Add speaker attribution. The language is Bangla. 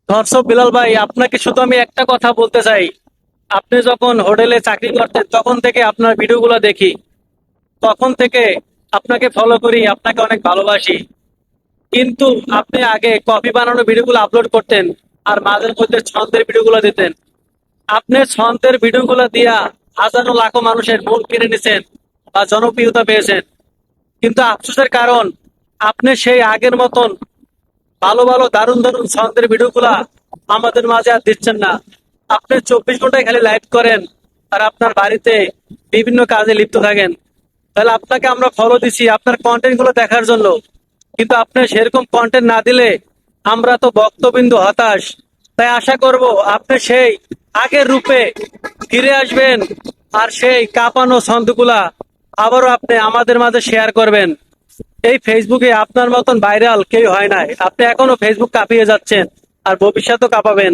Speaker 1: দর্শক বিলাল ভাই, আপনাকে শুধু আমি একটা কথা বলতে চাই। আপনি যখন হোটেলে চাকরি করতেন তখন থেকে আপনার ভিডিওগুলো দেখি, তখন থেকে আপনাকে ফলো করি, আপনাকে অনেক ভালোবাসি। কিন্তু আপনি আগে কফি বানানোর ভিডিওগুলো আপলোড করতেন আর মাঝে মধ্যে ছন্দের ভিডিওগুলো দিতেন। আপনি ছন্দের ভিডিওগুলো দিয়া হাজারো লাখো মানুষের মন কেড়ে নিছেন বা জনপ্রিয়তা পেয়েছেন। কিন্তু আফসোসের কারণ, আপনি সেই আগের মতন ভালো ভালো দারুণ দারুণ ছন্দের ভিডিওগুলা আমাদের মাঝে আর দিচ্ছেন না। আপনি 24 ঘন্টায় খালি লাইভ করেন আর আপনার বাড়িতে বিভিন্ন কাজে লিপ্ত থাকেন। তাহলে আপনাকে আমরা ফলো দিছি আপনার কন্টেন্ট গুলো দেখার জন্য, কিন্তু আপনি সেরকম কন্টেন্ট না দিলে আমরা তো বক্তবিন্দু হতাশ। তাই আশা করব আপনি সেই আগের রূপে ফিরে আসবেন আর সেই কাঁপানো ছন্দগুলা আবারও আপনি আমাদের মাঝে শেয়ার করবেন। এই ফেসবুকে আপনার মতন ভাইরাল কেউ হয় নাই, আপনি এখনো ফেসবুক কাঁপিয়ে যাচ্ছেন আর ভবিষ্যতেও কাঁপাবেন।